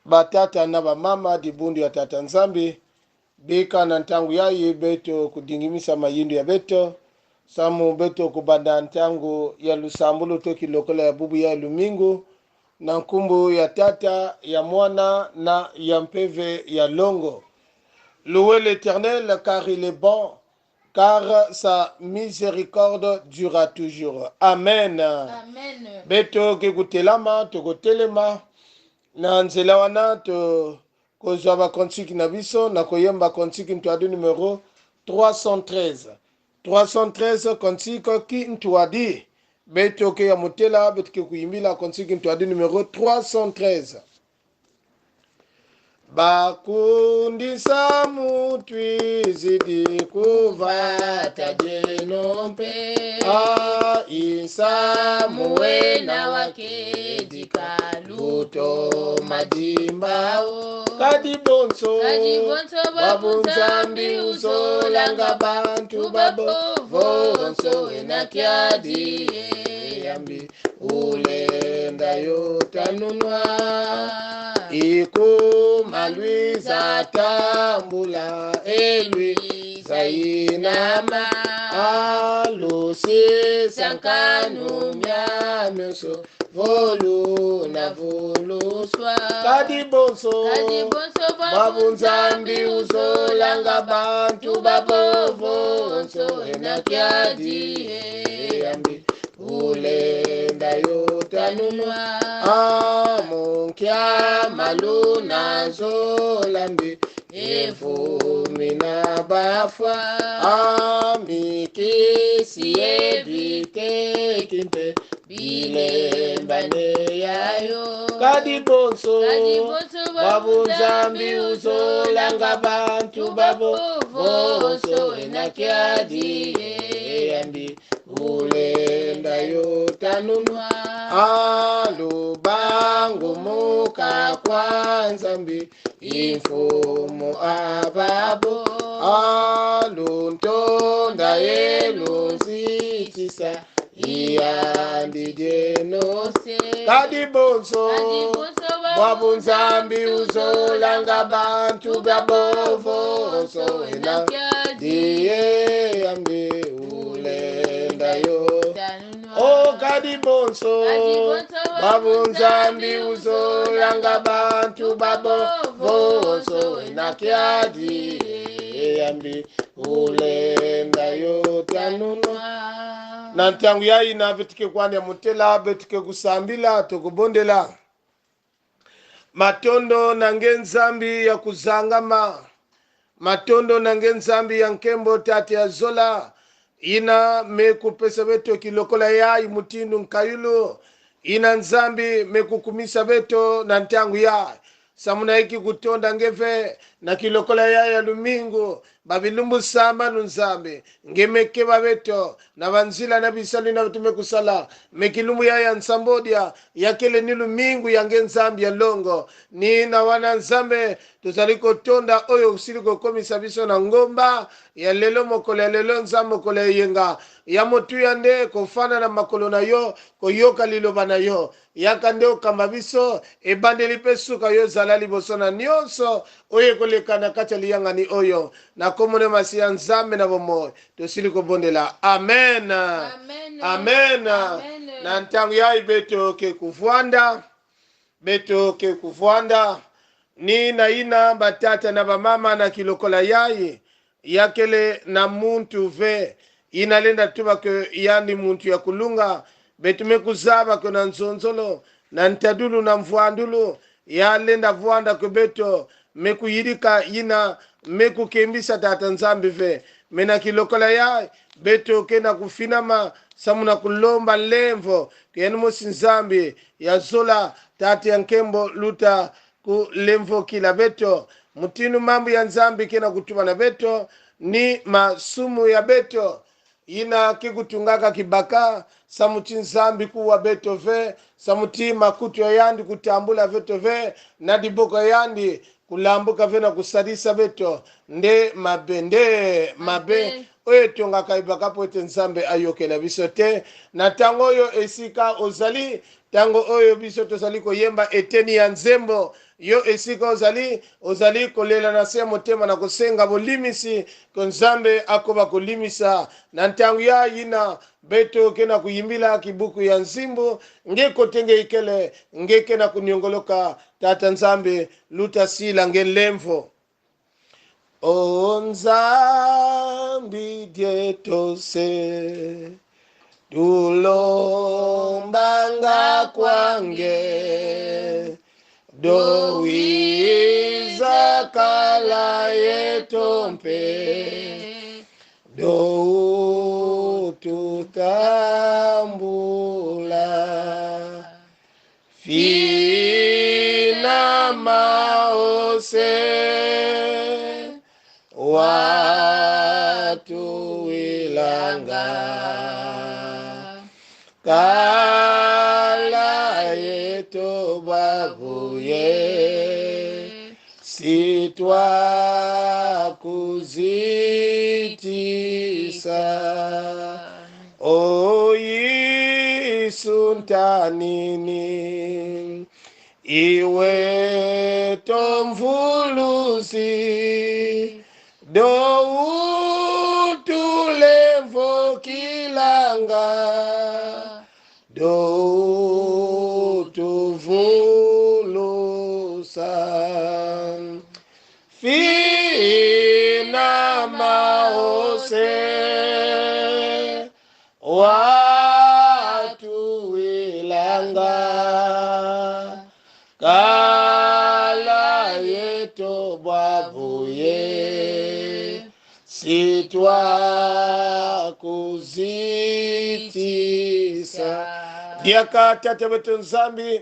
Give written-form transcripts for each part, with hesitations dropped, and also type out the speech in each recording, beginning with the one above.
batata na bamama dibundu ya tata nzambi bika na ntangu yayi beto kudingimisa mayindu ya beto samu beto kubanda ntangu ya lusambulu toki lokola ya bubu ya lumingu na nkumbu ya tata ya mwana na ya mpeve ya longo. Louez l'Éternel car il est bon, car sa miséricorde durera toujours. Amen. Amen. Beto kekutelama tokotelema na nzela wana to kozwa bakontiki na biso na koyemba kontiki ntwadi numero 313 kontiki ki ntwadi beto ke ya motela beto ke kuyimbila kontiki ntwadi numero 313. Bakundisa mutwi zidi kuvata jenompe isa Muwe na wake dikaluto madimbao kadi bonso babunzambi uzolanga bantu babo vonso enakiadi yambi ulenda yotanunwa iku malwiza tambula elwiza inama alusi sankanu myamyoso volu na voluswa kadi bonso babunzambi uzolanga bantu babo vonso enakiadi yambi ulenda yotanunwa amunkya maluna zolambi evumi na bafwa amikisi ebitekimpe bilembane yayo kadi bonso babunzambi uzolanga bantu babo vonso enakiadi yambi ulenda yotanunwa alubangu muka kwa nzambi imfumu ababo aluntonda yelunzitisa iyandijenose kadi bonso babunzambi uzolanga bantu babo vonso enakiadi yambi ulenda yo kadi bonso babunzambi uzolanga bantu babo vonso enakiadi yambi ulenda yotanunwa na ntangu yayi na betike kwanya mutela betike kusambila tokubondela matondo nange nzambi ya kuzangama matondo nange nzambi ya nkembo tati ya zola ina mekupesa beto kilokola yayi mutindu nkayulu ina nzambi mekukumisa beto na ntangu yayi samuna iki kutonda ngeve na kilokola yayi ya lumingu babilumbu sama nunzambi ngemekeba beto na banzila na bisali na tume kusala mekilumbu yayi ya nsambodia yakele ni lumingu ya nzambi ya longo ni na wana nzambe tuzaliko tonda oyo usiliko komisa biso na ngomba ya lelo mokolo ya lelo nzambe mokolo yenga ya motu ya nde kofana na makolo na yo koyoka liloba na yo yaka nde okamba biso ebandeli pe suka yo zala liboso na nyonso oyo ekoleka na kati ya liyangani oyo na komone masi ya nzambe na bomoi tosili kobondela amen, amen. Amen. Amen. Na ntango yayi beto ke kuvwanda ni na ina batata na bamama na kilokola yayi yakele na muntu ve inalenda tuba ke yani muntu ya kulunga betume kuzaba kona nzonzolo na ntadulu na mvwandulu yalenda vwanda kubeto mekuyirika ina mekukembisa tata nzambi ve mena kilokola ya beto kena kufinama samuna kulomba lemvo kuyenu musi nzambi ya zola tati ya nkembo luta ku lemvo kila beto mutinu mambu ya nzambi kena kutuma na beto ni masumu ya beto ina kikutungaka kibaka samuti nzambi kuwa beto ve samuti makutu ya yandi kutambula veto ve na diboko yandi kulambuka ve na kusadisa beto nde mabe oyo tongaka ibaka po ete nzambe ayokela biso te na tango oyo esika ozali tango oyo biso tozali koyemba eteni ya nzembo yo esika ozali kolela na se motema na kosenga bolimisi ko nzambe akoba kolimisa na ntangu ya yina beto kena kuyimbila kibuku ya nzimbo nge kotenge ikele nge kena kuniongoloka tata nzambe luta sila nge lemvo o nzambi dietose tulombanga kwange dowiza kala yetompe do tutambula fina maose watu wilanga kala yeto babuye sitwa kuzitisa o Yesu ntanini iwe tomvuluzi do utulevo kilanga do tuvulusa fina maose watu wilanga kala yeto babuye sitwa kuzitisa diaka tata betu nzambi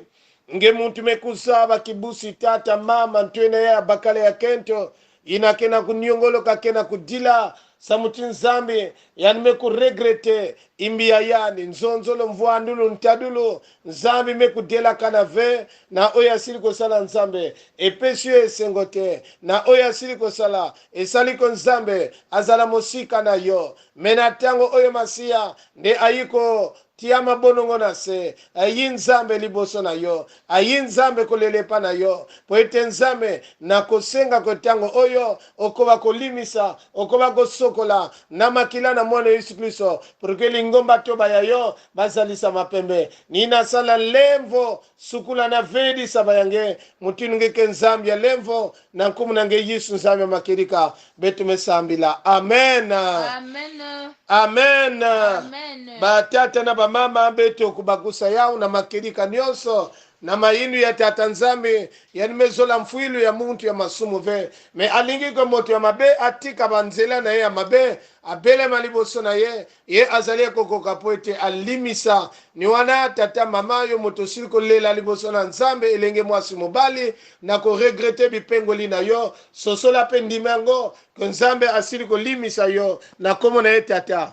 nge muntu mekusaba kibusi tata mama ntwene ya bakale ya kento inakena kuniongoloka kena kudila samuti nzambi yani meku regrete imbia yani nzonzolo mvuandulu ntadulu nzambi meku dela kanave na oya siliko sala nzambe epesio esengote na oya siliko sala esaliko nzambe azala mosika na yo mena tango oyo masia nde ayiko tiama bonongo na se ayi nzambe liboso na yo ayi nzambe kolelepa na yo po ete nzambe na kosenga kotango oyo okoba kolimisa okoba kosokola na makila na mwana Yesu Kristo porque lingomba toba ya yo bazalisa mapembe nina sala lemvo sukula na vedi sabayange mutinu ngeke nzambe ya lemvo na nkumu na nge Yesu nzambe makirika betu mesambila amen Amen. amen Amen. batata na bamama beto kubagusa yao na makirika nyonso na mayinu ya tata nzambe yani mezola mfuilu ya muntu ya masumu ve me alingi ko moto ya mabe atika banzela na ye ya mabe abele maliboso na ye azali kokoka po ete alimisa ni wana tata mama yo moto siliko lela liboso na nzambe elenge mwasi mobali na ko regrete bipengoli na yo sosola pe ndimango ko nzambe asili kolimisa yo na komo na ye tata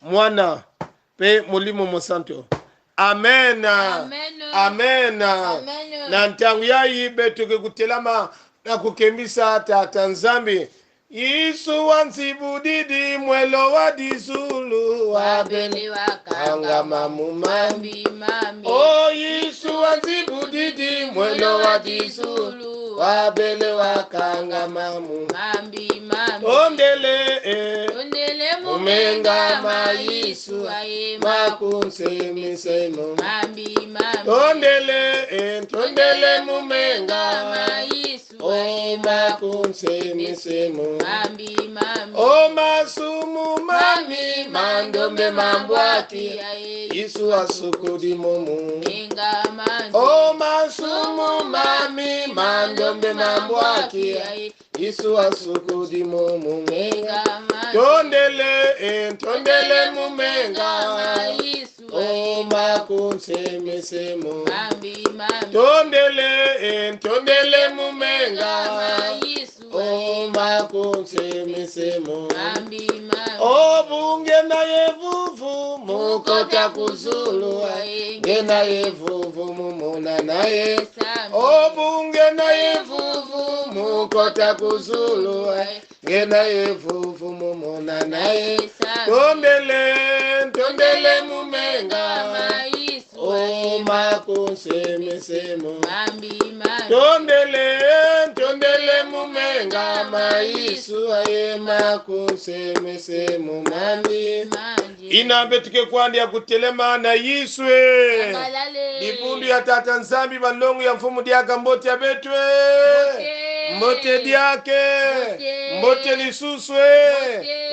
mwana pe molimo mosanto amen Amen. amen Amen. na ntangu yayi betuke kutelama na kukembisa tata nzambi Yesu wanzibudidi mwelo wa dizulu Wabele wakanga mamumambi mami. o Yesu wanzibudidi mwelo wa dizulu wabele wakanga mamu Mambi. ondele Ondele mumenga Yesu aye makunsemisemo Mambi. tondele mumenga Yesu o makunsemisemo Mambi. o masumu mami mandombe mambwaki Yesu asukudi mumu o masumu mami mandombe mambwaki Yesu asukudi mumu tondele mumenga o makunsemisemo tondele mumenga o makunsemisemo o bunge na yevuvu mukota kuzulu ngena yevuvu mumuna naye o bunge na yevuvu mukota kuzulu ngena yevuvu mumuna naye tondele mumenga o makunsemisemo tondele mama Yesu ayema kusemese mumandi inambe tuke kwandi ya kutelema na Yiswe dipundu ya tata nzambi balongu ya mfumu diaka mbote ya betwe mbote diake mbote lisuswe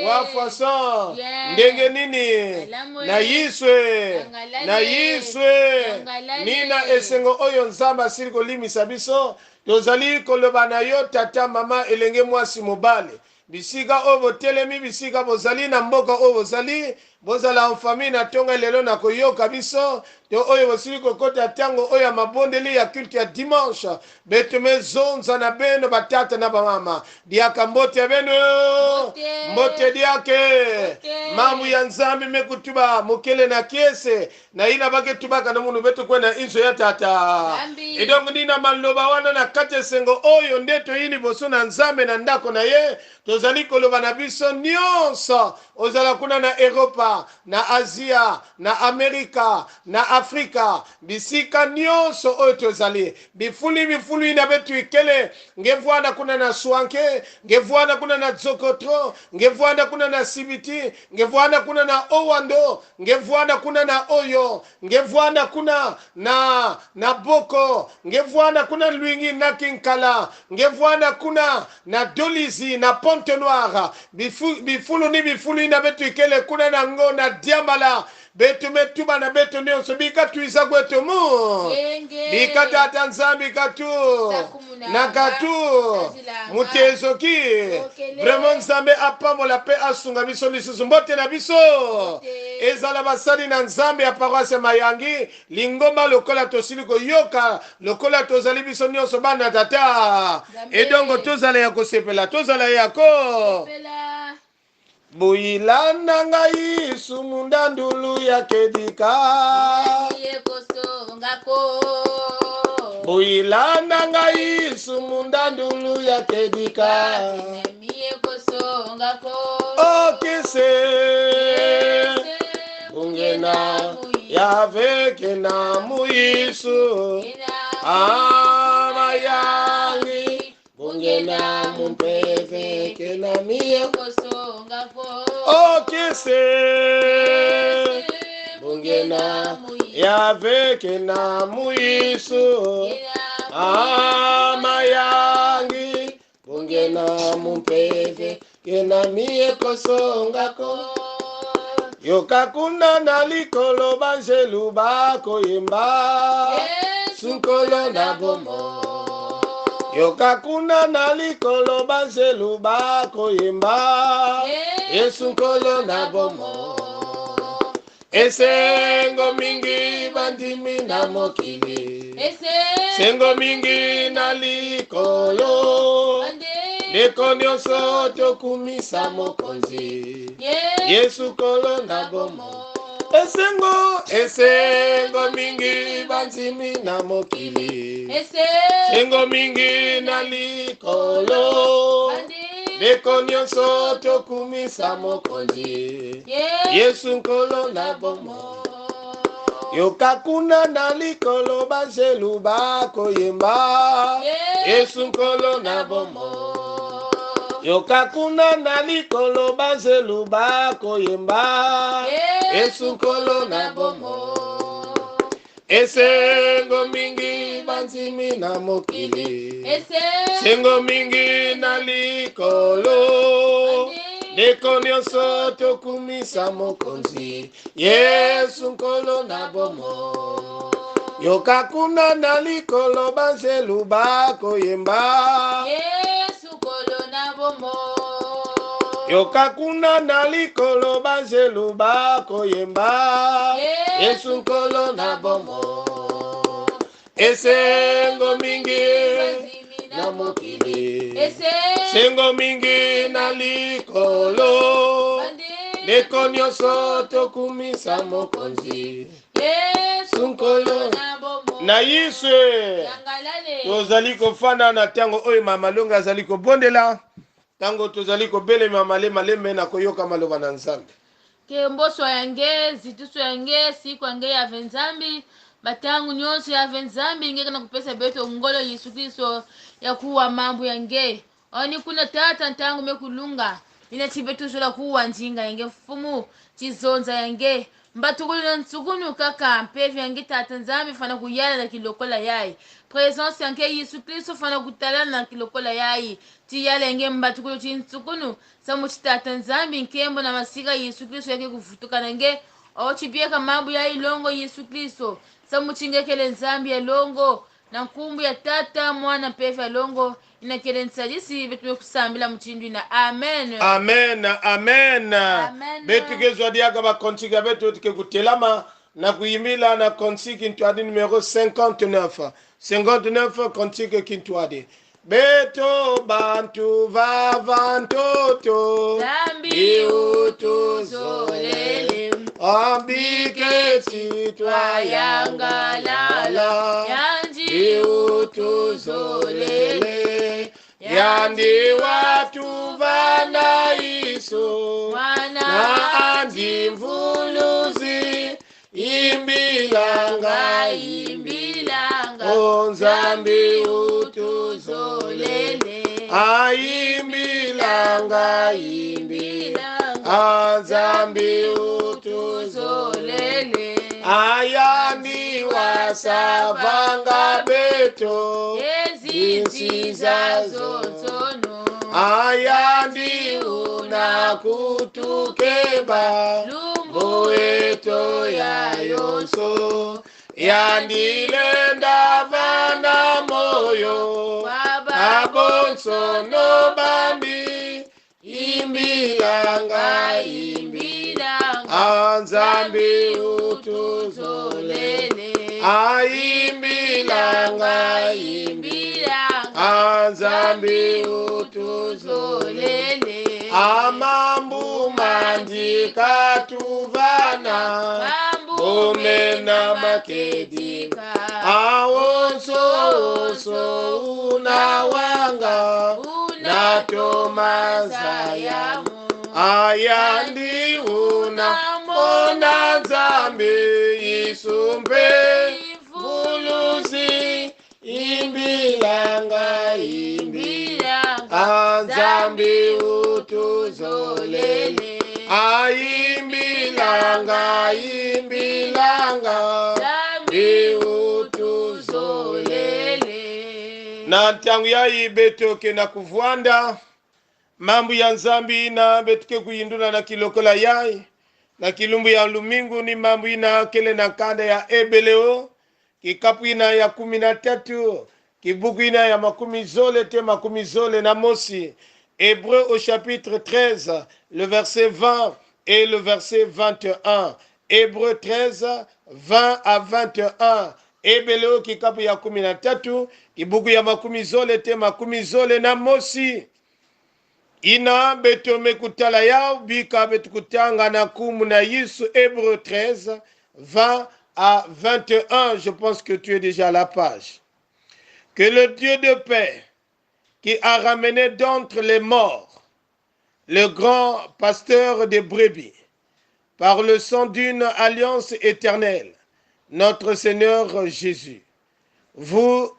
wafason ndenge nini na Yiswe nina esengo oyo nzamba asili kolimisa biso tozali koloba na yo tata mama elenge mwasi mobale bisika oyo botelemi bisika bozali na mboka oyo bozala en famille na tonga lelo na koyoka biso to oyo bosili kokota tango oyo ya mabondeli ya culte ya dimanche betume zonza na beno batata na bamama diaka mbote ya beno mbote diake mamu ya nzambi mekutuba mokele na kiese na ina bake tubaka na munu betu kwena inzo ya tata edongo nina maloba wana na kate sengo oyo ndeto ini boso na nzambe na ndako na ye tozali koloba na biso nyonso ozala kuna na Europa na Asia na Amerika na Afrika bisika nyonso oyo tozali bifulu ina betu ikele ngevuana kuna na Swanke ngevuana kuna na Zokotro ngevuana kuna na Sibiti ngevuana kuna na Owando ngevuana kuna na Oyo ngevuana kuna na Boko ngevuana kuna Luingi na Kinkala ngevuana kuna na Dolizi na Ponte Noire bifulu ina betu ikele kuna na ngo na Diamala betu metuba na betu nyonso bikatu izagwetu mu bikatu atanzambi katu na katu mutezoki vraiment nzambe apambola pe asunga biso lisusu mbote na biso ezala basali na nzambe ya paroisse Mayangi lingomba lokola tosili koyoka lokola tozali biso nyonso bana tata edongo tozala ya kosepela tozala yako Builana ngai sumunda ndulu ya kedika Builana ngai sumunda ndulu ya kedika Okese Bungena Yaveke na muisu Amayangi Bungena mumpeve kena mie Okese Bungena Yaveke na muisu Amayangi Bungena mumpeve kena mie kosongako Yokakuna na likolo banjelu bako yemba Sunkolo na bomo Yokakuna na likolo banjelu bako yemba Yesunkolo na bomo Esengo mingi bandimi na mokili Sengo mingi na likolo Neko nyonso tokumisa mokonzi Yesu kolo na bomo Esengo mingi banzimi na mokili Sengo mingi na likolo Neko nyonso tokumisa mokonzi Yesu kolo na bomo Yokakuna na likolo banjelu bako yemba Yesu kolo na bomo Yokakuna na likolo banjelu bako yemba Yesu kolo na bomo Esengo mingi banzimi na mokili Sengo mingi na likolo Neko nyonso tokumisa mokonzi Yesu kolo na bomo Yokakuna na likolo banjelu bako yemba Yesu kolo na bomo Yokakuna na likolo banjelu bako yemba Yesu kolo na bomo Esengo mingi na mokili Sengo mingi na likolo Neko nyonso tokumisa mokonzi Yesu kolo na Yiswe tozali kofana na tango oyo mama longa azali kobondela tango tozali kobelema malembe na koyoka maloba na nzambe ke mboso yange zituso yange siku yange ya venzambi batangu nyonso ya venzambi ngeke na kupesa beto ngolo Yesu Kristo ya kuwa mambo yange oni kuna tata ntangu mekulunga ina chibetuzo kuwa njinga yange mfumu chizonza yange mbatukulu na ntsukunu kaka mpevi yange tata nzambi fana kuyala na kilokola yayi presence yange Yesu Kristo fana kutala na kilokola yayi tiyala yange mbatukulu chintsukunu samu chitata nzambi nkembo na masika Yesu Kristo yake kufutuka nange ochibieka mabu ya ilongo Yesu Kristo samu chingekele nzambi ya longo na nkumbu ya tata mwana mpevi ya longo inakele nsadisi betume kusambila mchindwi na amen amen amen Amen. betukezwa diaga bakonsiga betu tike kutelama na kuimila na konsiki kintuadi numero 59 konsiki kintuadi beto bantu vavantoto Zambi utuzolele ambike twayangalala yanji utuzolele yandi watu vana iso mwana na andi mvuluzi imbilanga imbilanga onzambi utuzolele aimbilanga azambi utuzolele ayandi wasavanga beto ezinsiza zozono ayandi unakutukeba mboeto ya yonso yandilenda vana moyo abonso no bambi imbilanga anzambi utuzolele aimbilanga anzambi utuzolele amambu mandika tuvana omena makedika awonso unawanga natomazayamu ayandi unamona nzambi isumbe mvuluzi imbilanga anzambi utuzolele aimbilanga utuzolele na ntangu yayi betoke na kuvwanda mambu ya nzambi na betuke kuyindula na kilokola yayi na kilumbu ya lumingu ni mambu ina kele na kanda ya ebeleo kikapu ina ya 13 kibuku ina ya makumi zole na mosi. Hébreux au chapitre 13 le verset 20 et le verset 21. Hébreux 13 20 à 21. Ebeleo kikapu ya 13 kibuku ya makumi zole na mosi. Ina beto mekutala yao bika betu kutanga na kumu na Yesu. Hébreux 13 20 à 21. Je pense que tu es déjà à la page. Que le Dieu de paix qui a ramené d'entre les morts le grand pasteur des brebis par le sang d'une alliance éternelle, notre Seigneur Jésus, vous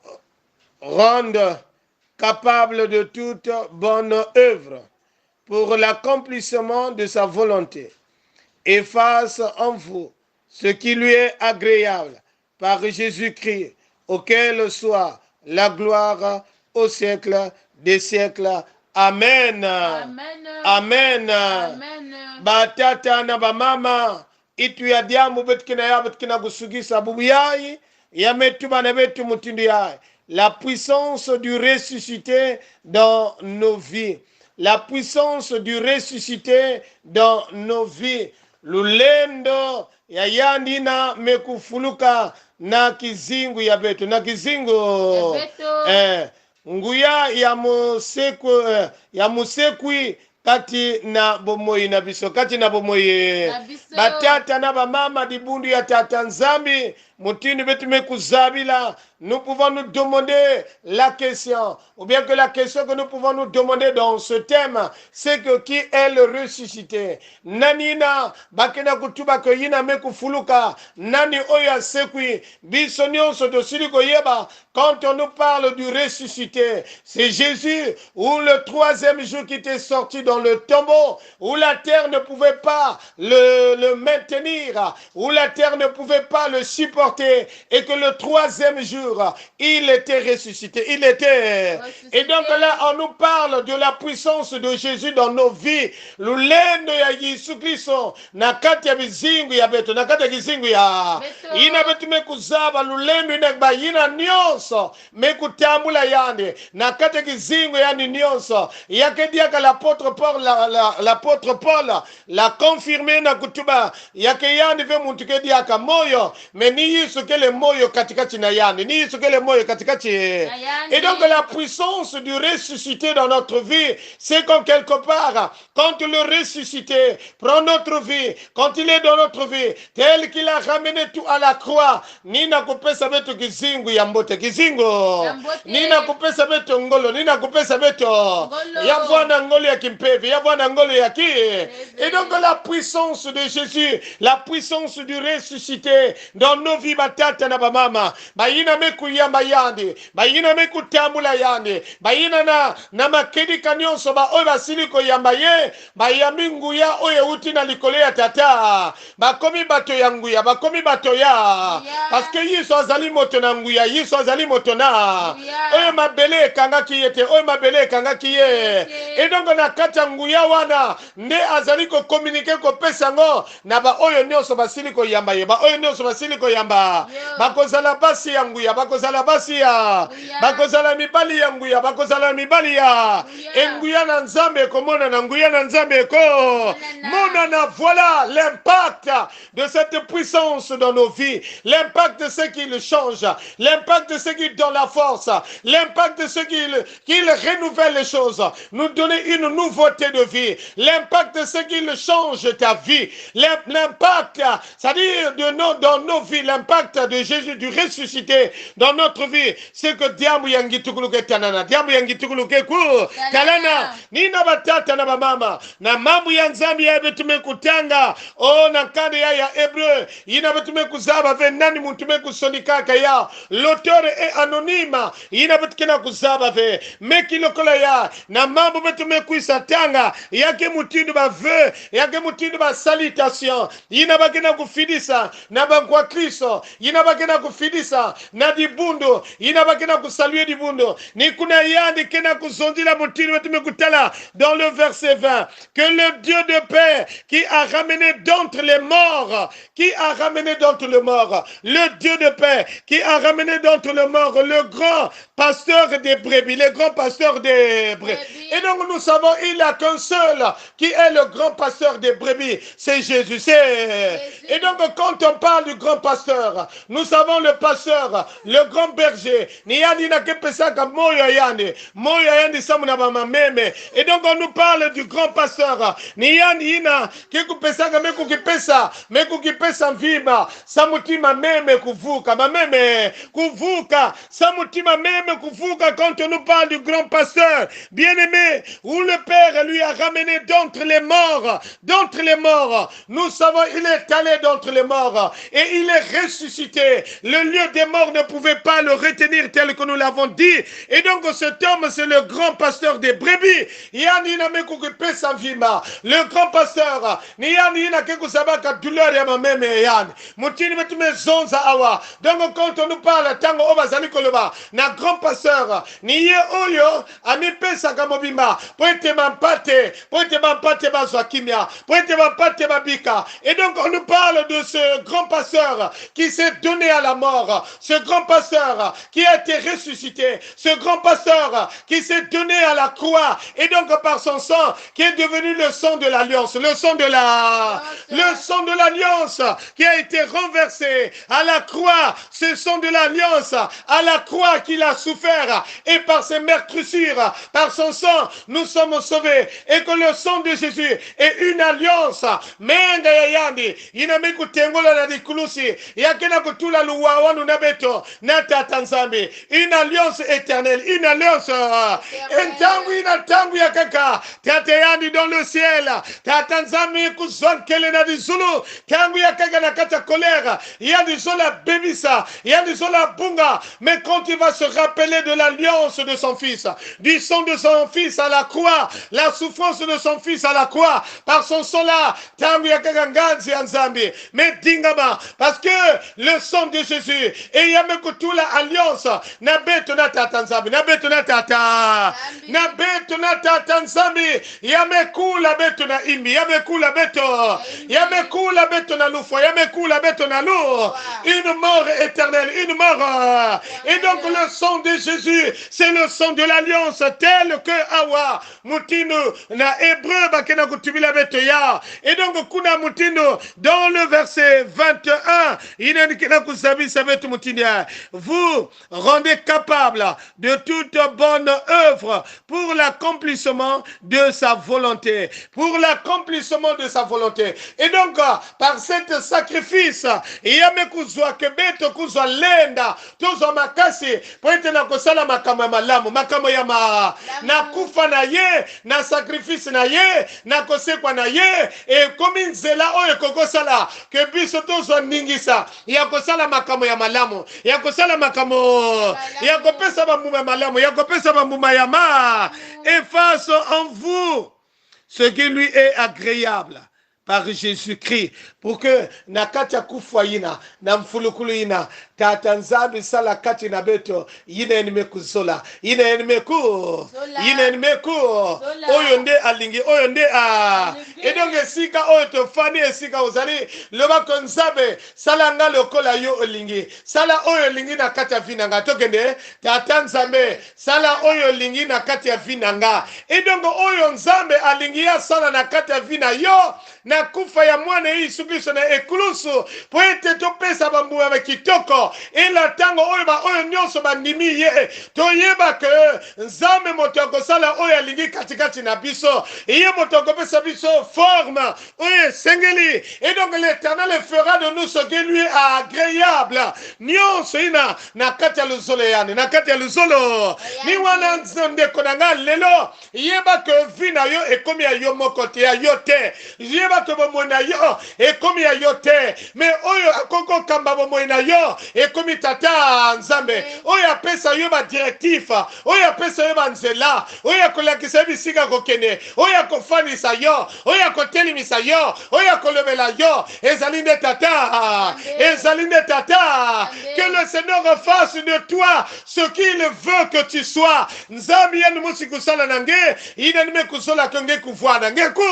rende capable de toute bonne œuvre pour l'accomplissement de sa volonté, et fasse en vous ce qui lui est agréable par Jésus-Christ, auquel soit la gloire au siècle des siècles. Amen. Amen. Amen. Amen. Batata na bamama itu ya diamu betkina ya betkina gusugisa bubu yayi ya metu bana betu mutindi yayi. La puissance du ressuscité dans nos vies. La puissance du ressuscité dans nos vies. Lulendo ya yandina mekufuluka na kizingu ya betu. Na kizingu nguya ya musekwi kati na bomoi na biso. Kati na bomoi batata na bamama dibundu ya tata nzambi mutini betume kuzabila, nous pouvons nous demander la question, ou bien que la question que nous pouvons nous demander dans ce thème, c'est que qui est le ressuscité? Nanina bakena kutuba ko yina meku fuluka, nani oya sekui, bisonyon so dosili ko yeba. Quand on nous parle du ressuscité, c'est Jésus, ou le troisième jour qui était sorti dans le tombeau, où la terre ne pouvait pas le maintenir, où la terre ne pouvait pas le supporter, et que le troisième jour, il était ressuscité. Il était. Ressuscité. Et donc là, on nous parle de la puissance de Jésus dans nos vies. Lulendo ya Yesu Kristo, nakati ya bizingu ya beto, nakati ya kizingu ya. Ina betu mekuzaba, lulendo inakba, ina nyonso, mekutambula yande, nakati ya kizingu yani nyonso. Yake diaka l'apôtre Paul, l'a confirmé na kutuba, yake yande ve muntuke diaka moyo, mais ni yisu kele moyo katikati na yande, ni yisu kele moyo katikati. Et donc la puissance du ressuscité dans notre vie, c'est comme quelque part, quand le ressuscité prend notre vie, quand il est dans notre vie, tel qu'il a ramené tout à la croix, nina kupesa beto kizingu ya mbote, kizingu, nina kupesa beto ngolo, nina kupesa beto, ya bwana ngolo ya kimpevi, ya bwana ngolo ya ki. Et donc la puissance de Jésus, la puissance du ressuscité dans nos vies, batata na bamama, bayina meku yamba yandi, bayina meku tambula yandi, bayina na makedi kanyonso ba oyo basili ko yamba ye, bayami nguya oyo uti na likolo ya tata, bakomi bato ya nguya, bakomi bato ya, parce que yiso azali moto na nguya, yiso azali moto na, oyo mabele kangaki yete, oyo mabele kangaki ye. Et donc na kata nguya wana, nde azali ko communiquer ko pesa ngo, na ba oyo nyonso basili ko yamba ye, ba oyo nyonso basili ko yamba, bakozala basi ya nguya, bakozala basi ya, bakozala mibali ya nguya, bakozala mibali ya, nguya na nzambe komona na nguya na nzambe ko, mona na voilà l'impact de cette puissance dans nos vies, l'impact de ce qui le change, l'impact de ce qui donne la force, l'impact de ce qui renouvelle les choses, nous donner une nouveauté de vie, l'impact de ce qui change ta vie, l'impact, c'est-à-dire dans nos vies, l'impact de Jésus, du ressuscité dans notre vie, c'est que diamu yangi tukuluke tanana, diamu yangi tukuluke ku, talana, nina batata na bamama, na mamu ya nzambi ya betume kutanga, na kande ya Hébreu, ina betume kuzaba ve nani mutume kusonikaka ya, l'auteur est anonyme, ina betukena kuzaba ve, meki lokola ya, na mamu betume kuisatanga, yake mutindo ba ve, yake mutindo ba salutation, ina bakena kufidisa, na bangwa Kristo, ina bakena kufidisa, na dibundo, ina bakena kusaluer dibundo, ni kuna yandi kena kuzondila mutindo betume kutala, dans le verset 20, que le Dieu de paix qui a ramené d'entre les morts, qui a ramené d'entre les morts, le Dieu de paix qui a ramené d'entre les morts, le grand pasteur des brebis, le grand pasteur des brebis. Et donc nous savons, il n'y a qu'un seul qui est le grand pasteur des brebis, c'est Jésus. Et donc quand on parle du grand pasteur, nous savons le pasteur, le grand berger, et donc on nous parle du grand pasteur, samutima meme kuvuka, samutima meme kuvuka. Quand on nous parle du grand pasteur, bien aimé, où le Père lui a ramené d'entre les morts, nous savons, il est allé d'entre les morts et il est ressuscité. Le lieu des morts ne pouvait pas le retenir tel que nous l'avons dit. Et donc cet homme, c'est le grand pasteur des brebis. Le grand pasteur, donc quand on nous parle, na grand pasteur, niye oyo, ami pesa kamobima, poete mampate bazwa kimia, poete mampate babika. Et donc on nous parle de ce grand pasteur qui s'est donné à la mort, ce grand pasteur qui a été ressuscité, ce grand pasteur qui s'est donné à la croix, et donc par son sang qui est devenu le sang de l'alliance, le sang de l'alliance qui a été renversé à la croix, ce sang de l'alliance à la croix qu'il a souffert, et par ses meurtrissures, par son sang, nous sommes sauvés, et que le sang de Jésus est une alliance. Menga ya yandi, inameku tengola na dikulusi, ya yakena kutula luwawanu na beto na tata nzambe, une alliance éternelle, une alliance entangu ina tangu ya kaka tata yani dans le ciel tata nzambe kuzon kele na dizulu tangu ya kaka na kata colère ya dizola bebisa ya dizola bunga, mais quand il va se rappeler de l'alliance de son fils, du sang de son fils à la croix, la souffrance de son fils à la croix, par son sang là tangu ya kaka nganzi ya nzambe, mais dingama parce que le sang de Jésus et yamekutula alliance na beto na tata nzambe, na beto na tata na beto na tata nzambe, yamekula beto na imbi, yamekula beto na lufo, yamekula beto na lu, une mort éternelle, une mort. Et donc le sang de Jésus, c'est le sang de l'alliance tel que awa mutino na hébreu bakena kutubila beto ya. Et donc kuna mutino dans le verset 21, vous rendez capable de toute bonne œuvre pour l'accomplissement de sa volonté. Pour l'accomplissement de sa volonté. Et donc, par cet sacrifice, yamekuzwa kebeto kuzwa lenda, tozo makasi, poete na kosala makamo ya malamu, makamo ya na kufa na ye, na sacrifice na ye, na kosekwa na ye, e komi nzela oyo kokosala, ke biso tozo ningisa, ya kosala makamo ya malamu, ya kosala makamo, ya kopesa bambuma ya malamu, ya kopesa bambuma ya et fasse en vous ce qui lui est agréable par Jésus-Christ, pour que na kati ya kufa yina na mfulukulu yina tata nzambe sala kati na beto yina enimekuzola yina enimeku oyo nde alingi oyo nde edonge esika oyo tofani esika ozali loba ko nzambe sala nga lokola yo olingi sala oyo olingi na kati ya vina nga tokende tata nzambe sala oyo olingi na kati ya vina nga edonge oyo nzambe alingi ya sala na kati ya vina yo na kufa ya mwana Yesu Kristo na ekulusu po ete topesa bambuma bakitoko ela tango oyo nyonso bandimi ye toyeba ke nzambe moto akosala oyo alingi katikati na biso ye moto akopesa biso forme oyo sengeli et donc l'Éternel fera de nous ce qui lui est agréable nyonso ina na kati ya luzolo yani na kati ya luzolo ni wana ndeko na nga lelo yeba ke vina yo ekomi ya yo moko te ya yo te yeba ke bomoi na yo ekomi ya yo te mais oyo akoko kamba bomoi na yo ekomi tata nzambe oyo apesa yo ba directif oyo apesa yo ba nzela oyo akolakisa bisika kokende oyo akofanisa yo oyo akotelimisa yo oyo akolobela yo ezali nde tata que le Seigneur fasse de toi ce qu'il veut que tu sois nzambe yenu musikusala nange inanime kusola kenge kuvwana ngeku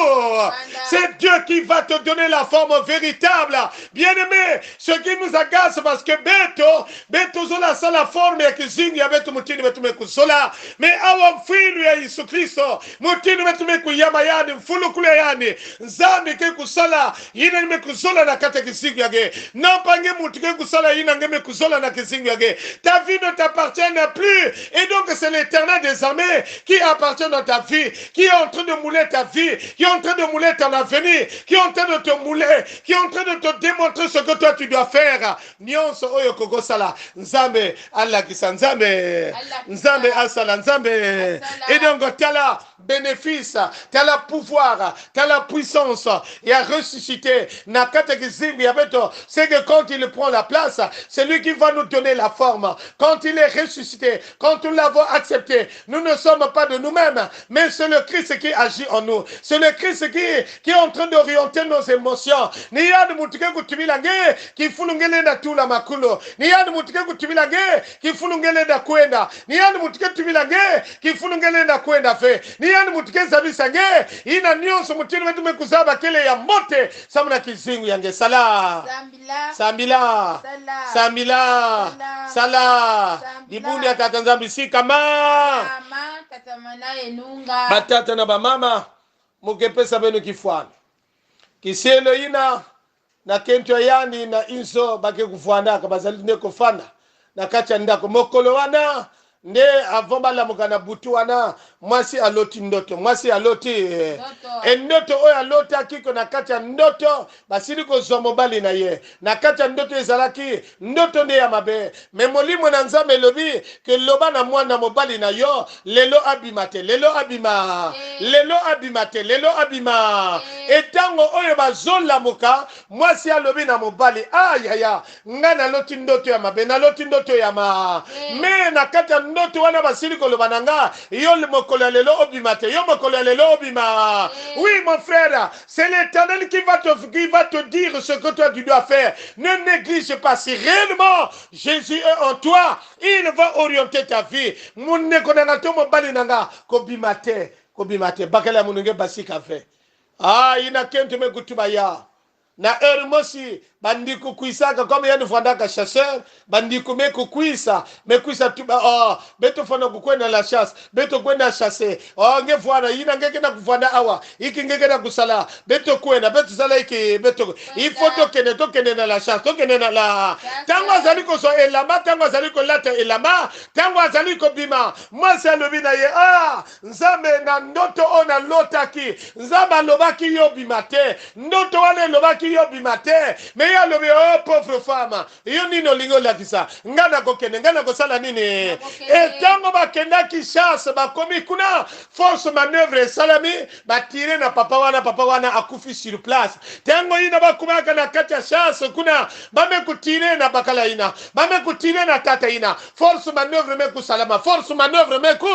c'est Dieu qui va te donner la forme véritable. Bien-aimé, ce qui nous agace parce que beto zola sa la forme ya kizingi ya beto mutini betu mekusola mais awa mfilu ya Yesu Kristo mutini betu mekuyama yani mfulu kule yani nzambi ke kusala yina nimekuzola na kata kizingi yage non pange mutu ke kusala yina ngeme kuzola na kizingi yage ta vie ne t'appartient plus et donc c'est l'Éternel des armées qui appartient dans ta vie qui est en train de mouler ta vie qui est en train de mouler ton avenir qui est en train de te mouler qui est en train de te démontrer ce que toi tu dois faire nyonso oyo koko sala nzambe alla kisa nzambe asala nzambe et donc tala bénéfice tala pouvoir tala puissance et à ressusciter na kata kizimbi ya beto c'est que quand il prend la place c'est lui qui va nous donner la forme quand il est ressuscité quand nous l'avons accepté nous ne sommes pas de nous-mêmes mais c'est le Christ qui agit en nous c'est le Christ qui est en train d'orienter nos émotions ni yadu mutike kutubilange ki fulungele na tula makulo ni yadu mutike kutubilange ki fulungele na kwenda ni yadu mutike kutubilange ki fulungele na kwenda fe ni yadu mutike zabisange ina nyonso mutini wetu mekuzaba kele ya mote samuna kizingu yange sala dibundi ya tata nzambi si kama batata na bamama mukepesa benu kifwana kiselo ina na kento yani na inso bake kufwana kabazali ne kufana na kacha ndako mokolo wana nde avant balamuka na butu wana mwasi aloti ndoto mwasi aloti ndoto oyo alotaki ko na kati ya ndoto basili kozwa mobali na ye na kati ya ndoto ezalaki ndoto nde ya mabe me molimo na nzambe elobi ke loba na mwana mobali na yo lelo abima te lelo abima lelo abima te lelo abima etango oyo bazolamuka mwasi alobi na mobali ayaya nga naloti ndoto ya mabe naloti ndoto ya me na kati ya ndoto wana basili koloba na nga yo mokolo ya lelo obima te yo mokolo ya lelo obima oui mon frère c'est l'Éternel qui va te dire ce que toi tu dois faire ne néglige pas si réellement Jésus est en toi il va orienter ta vie moneko na nga to mobali na nga kobima te bakala mununge basika fe ina kente me kutuba ya na mosi bandiko kuisaka comme yani fandaka chasseur bandiko me kuisa tuba beto fana kukwenda la chasse beto kwenda chasser nge fwana ina ngeke na kufanda awa iki ngeke na kusala beto kwenda beto sala iki beto il faut tokende na la chasse tokende na la tango azali ko so elamba tango azali ko lata elamba tango azali ko bima mwasi alobi na ye nzambe na ndoto ona lotaki nzambe alobaki yo bima te ndoto wana elobaki yo bima te me ya lobi pauvre femme yo nini olingo lakisa nga na kosala nini etango bakendaki chasse bakomi kuna force manœuvre esalami batire na papa wana akufi sur place tango ina bakumaka na kati ya chasse kuna bamekutire na bakala ina bamekutire na tata ina force manœuvre mekusalama force manœuvre meku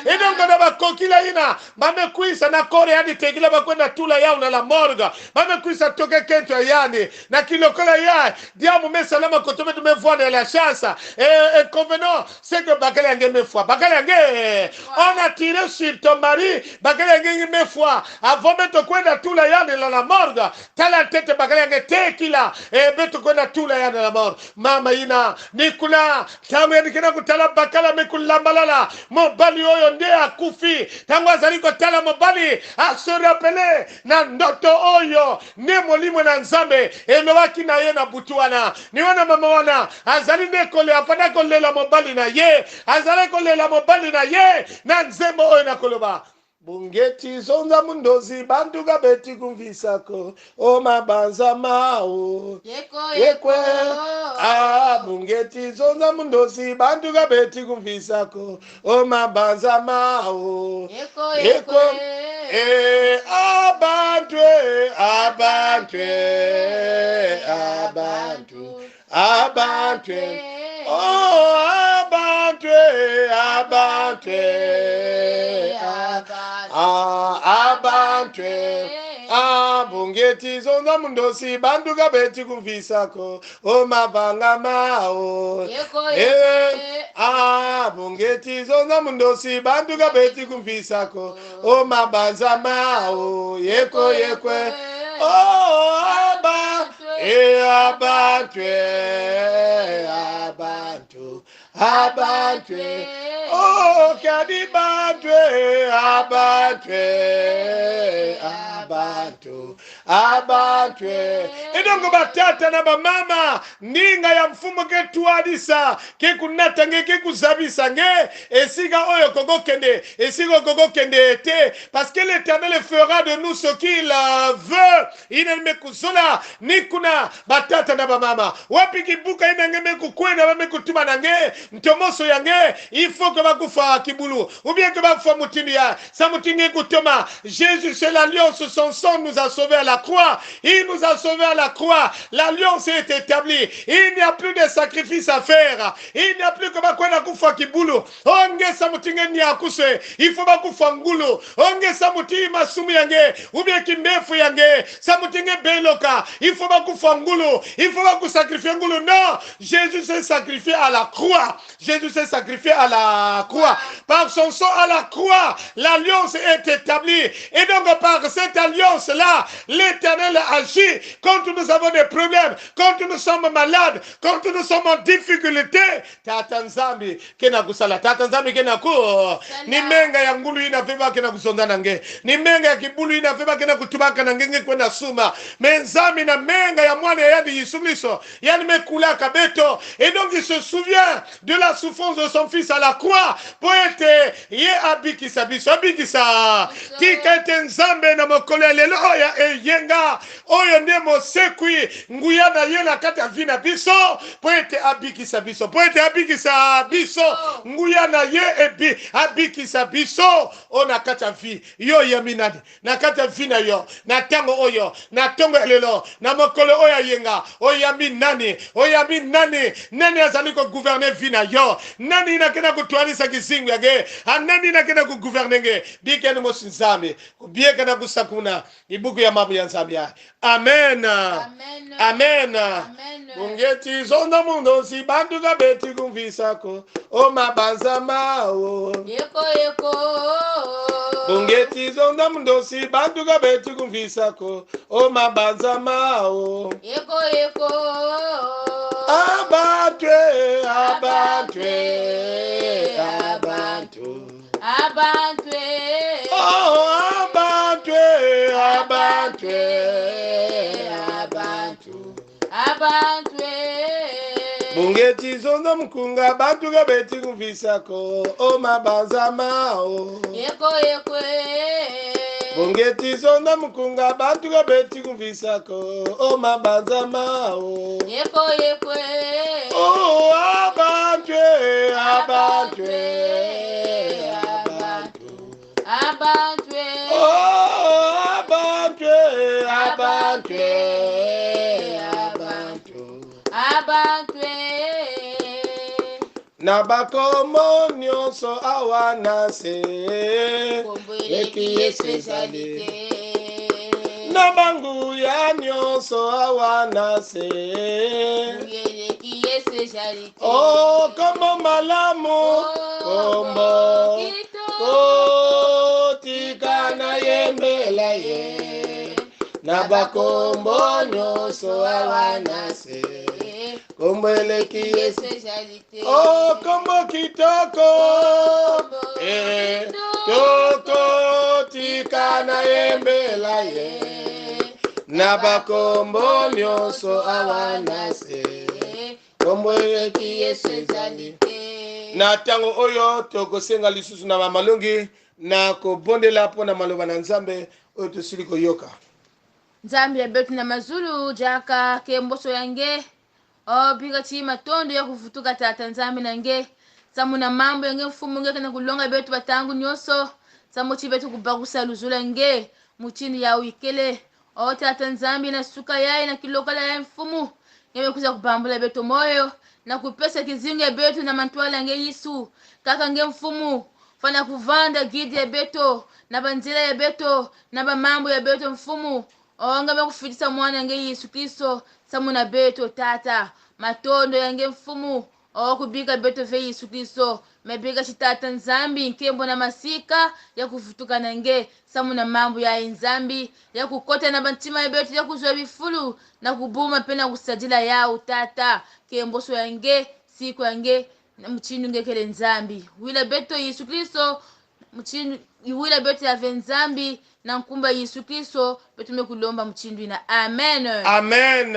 edongo na bakokila ina bamekuisa na kore hadi tegila bakwenda tula yao na la morgue bamekuisa toke kento yani na kilokola ya diamu mesalama kotome tume voile la chasse et convenant c'est que bakala nge me foi bakala nge on a tiré sur ton mari bakala nge me foi avant de kwenda tula yani na la morgue tala tete bakala nge tekila beto kwenda tula yani na la morgue mama ina nikula tamu yani kina kutala bakala mekulambalala mobali oyo nde akufi tango azali kotala mobali a se rappeler na ndoto oyo ne molimo na nzambe elobaki na ye na butuana ni wana mama wana azali ne kole apana kolela mobali na ye azali kolela mobali na ye na nzembo oyo na koloba bungeti zonza mundozi banduga beti kumvisako o mabanza mao yekwe bungeti zonza mundozi banduga beti kumvisako o mabanza mao yekwe abantu bungeti zonza mundosi banduga beti kumvisako o mabanga mao bungeti zonza mundosi banduga beti kumvisako o mabanza mao yekwe abantu kadibantwe abantu edongo batata na bamama ninga ya mfumo ke tuadisa ke kunata nge ke kuzabisa nge esika oyo kogokende esika kogokende te parce que l'Éternel fera de nous ce qu'il veut inelme kuzola nikuna batata na bamama wapi kibuka inenge mekukwenda bamekutuma nange ntomoso yange il faut que bakufa kibulu ou bien que bakufa mutindi ya sa mutindi kutoma Jésus c'est l'alliance son sang nous a sauvés à la croix il nous a sauvés à la croix l'alliance est établie il n'y a plus de sacrifice à faire il n'y a plus que bakwenda kufa kibulu onge sa mutindi ni akuse il faut bakufa ngulu onge sa mutindi masumu yange ou bien kimbefu yange sa mutindi beloka il faut bakufa ngulu il faut bakusacrifier ngulu non Jésus s'est sacrifié à la croix Jésus s'est sacrifié à la croix par son sang à la croix l'alliance est établie et donc par cette alliance là les l'Éternel agit quand nous avons des problèmes, quand nous sommes malades, quand nous sommes en difficulté. Tata Nzambi kena kusala, Tata Nzambi kena ku ni menga ya ngulu ina feba kena kusonda nange, ni menga ya kibulu ina feba kena kutubaka nange kwenda suma, menzami na menga ya mwana ya Yesu Kristo yani mekula kabeto. Et donc il se souvient de la souffrance de son fils à la croix. Poete ye abikisa biso abikisa tikete Nzambe na mokolo lelo oya eyenga oyo nde mosekwi nguya na ye na kati ya vi na biso. Poete abikisa biso, poete abikisa biso nguya na ye ebi abikisa biso o na kati ya vi yo yaminadi na kati ya vi na yo na tango oyo na tongo lelo na mokolo oya yenga oyami nani, oyami nani, nani azali ko gouverner vi na yo, nani inakena kutwalisa kizingu yage, nani inakena ku gouverner nge bikeni mosi Nzambe kubieka na kusakuna ibuku ya mabu ya Nzambe ya. Amen. Amen. Amen. Ungeti zonda mundo si bandu ga beti kumvisako o mabanzama o yeko yeko. Ungeti zonda mundo si bandu ga beti kumvisako o mabanzama o yeko yeko. Abatwe, abatwe, abantu, abatwe, oh abatwe, abatwe, abantu, abatwe. Bungeti zonda mkunga abantu gabeti kumvisako o mabanzama o yeko yeko. Bungeti zonda mkunga abantu gabeti kumvisako o mabanzama o yeko yeko. Oh abantwe abantwe abantu abantwe. Oh abantwe abantwe abantu abantwe. Na bakomo nyonso awanase eki especialite na bangu ya nyonso awanase eki especialite. Oh komo malamu kombo tika na yembela ye na bakombo nyonso awanase kombo eleki especialite. Oh kombo kitoko toko tika na yembela ye na bakombo nyonso awanase kombo eleki especialite. Na tango oyo tokosenga lisusu na mamalongi na kobondela pona maloba na Nzambe oyo tosili koyoka. Nzambe betu na mazulu jaka kemboso yange o biga chi matondo ya kufutuka Tata Nzambe nange samu na mambo yange mfumu nge kana kulonga betu batangu nyoso samu chi betu kubagusa luzula nge muchini ya wikele o Tata Nzambe na suka yae na kilokala ya mfumu nge kuza kubambula betu moyo na kupesa kizinge betu na mantwala nge Yesu kaka nge mfumu fana kuvanda gidi ya beto na banzila ya beto na bamambo ya beto mfumu onga bakufitisa mwana nge Yesu Kristo samu na beto Tata matondo yange mfumu okubika beto ve Yesu Kristo mebika chitata Nzambi nkembo na masika ya kufutuka nange samu na mambo ya Nzambi ya kukota na bantima ya beto ya kuzwa bifulu na kubuma pena kusajila yao Tata kemboso yange siku yange mchindu ngekele Nzambi wila beto Yesu Kristo mchindu wila beto ya Nzambi na nkumba Yesu Kristo beto mekulomba mchindu ina. Amen. Amen.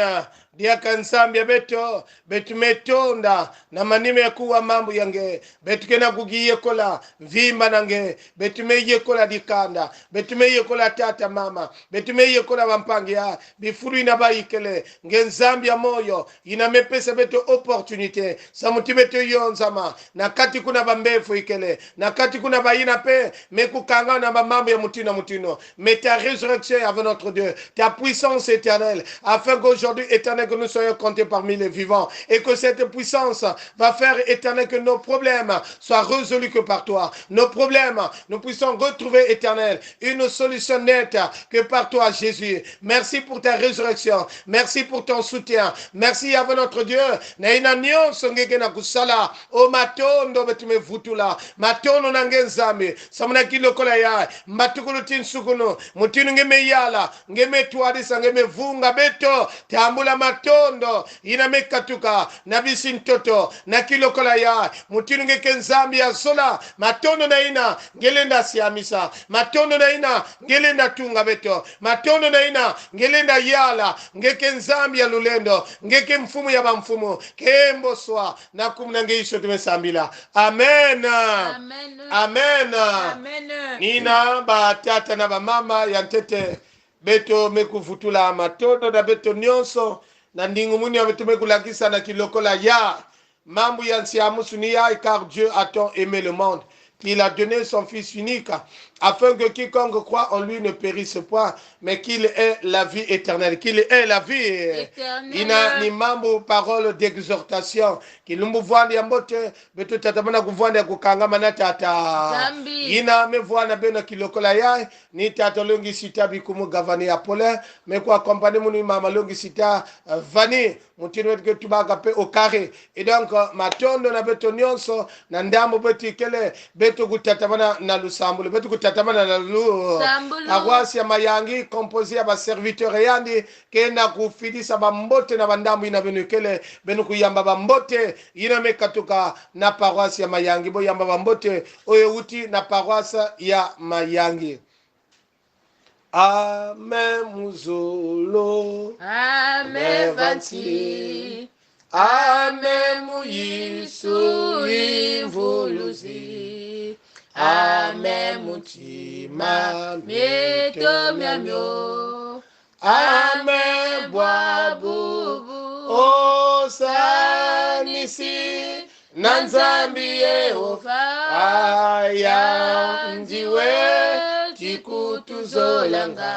Diaka Nzambi beto betu metonda na manime ya kuwa mambo yange betu kena kugiye kola vimba nange betu meye kola dikanda betu meye kola tata mama betu meye kola wampangi ya bifuru inabaikele nge Nzambi ya moyo inamepesa betu opportunité samuti betu yonzama na kati kuna bambefu ikele na kati kuna baina pe mekukanga na mambo ya mutino mais ta résurrection avec notre Dieu ta puissance éternelle afin qu'aujourd'hui éternel que nous soyons comptés parmi les vivants et que cette puissance va faire éternel que nos problèmes soient résolus que par toi. Nos problèmes, nous puissions retrouver éternel une solution nette que par toi Jésus. Merci pour ta résurrection. Merci pour ton soutien. Merci avec notre Dieu. Na inanion songeke na kusala o matondo betume vutula matondo nange Nzambe samuna kilo kola ya matukulu tinsu nsukuno mutinu ngeme yala ngeme tuarisa ngeme vunga beto tambula matondo ina mekatuka na bisintoto na kilokola ya mutinu ngeke nzambi ya zola matondo na ina ngelenda siamisa matondo na ina ngelenda tunga beto matondo na ina ngelenda yala ngeke nzambi ya lulendo ngeke mfumu ya bamfumu kembo swa na kumna ngeisho tumesambila amen Amen. amen Amen. nina batata na bamama ya ntete beto mekuvutula matondo na beto nyonso na ndingu muni ya beto mekulakisa na kilokola ya mambu ya nsiamusu ni ya car Dieu a tant aimé le monde qu'il a donné son fils unique afin que quiconque croit en lui ne périsse point mais qu'il ait la vie éternelle qu'il ait la vie ina ni mambo parole d'exhortation kilumuvwandi ya mbote beto tatamana kuvwandi ya kukangama na tata Zambi. ina mevwana bena kilokola ya ni tata longi sita bikumu gavani ya pole me kwa kompani muni mama longi sita vani mutino wetu tubaka pe au carré et donc matondo na beto nyonso na ndambo beti kele beto kutatamana na lusambulo beto kutatamana na lu agwasi ya mayangi composé ya ba serviteur yandi kenda kufidisa bambote na bandambo ina benu kele benu kuyamba bambote ina mekatuka na paroisse ya mayangi bo yamba bambote oyo uti na paroisse ya mayangi amen muzolo Amen vanti. amen muyisu imvuluzi amen mutima Meto miamyo. amen bwabu osanisi nanzambi yehova aya ndiwe tikutuzolanga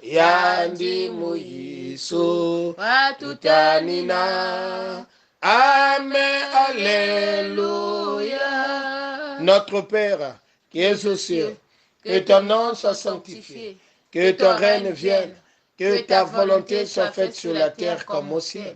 yandi muyiso watutanina amen alléluia. Notre Père qui es aux cieux, que ton nom soit sanctifié, que ton règne vienne, que ta volonté soit faite sur la terre comme au ciel.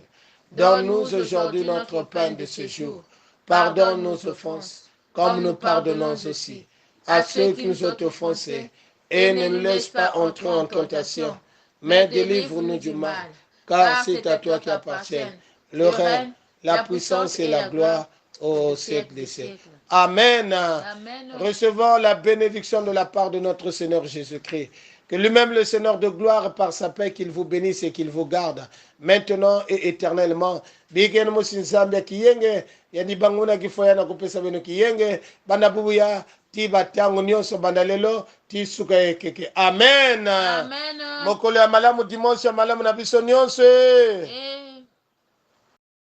Donne-nous aujourd'hui notre pain de ce jour. Pardonne nos offenses, comme nous pardonnons aussi à ceux qui nous ont offensés. Et ne nous laisse pas entrer en tentation, mais délivre-nous du mal. Car c'est à toi qui appartient le règne, la puissance et la gloire au siècle des siècles. Amen. Amen. Recevons la bénédiction de la part de notre Seigneur Jésus-Christ. Que lui-même, le Seigneur de gloire, par sa paix, qu'il vous bénisse et qu'il vous garde, maintenant et éternellement. Bigene musinzambia kiyenge, yani banguna kifoya na kupesa beno kiyenge, bana bubuya, ti batango nyonso bandalelo, ti suka ekeke. Amen. Amen. Mokolo ya malamu dimanche ya malamu na biso nyonso.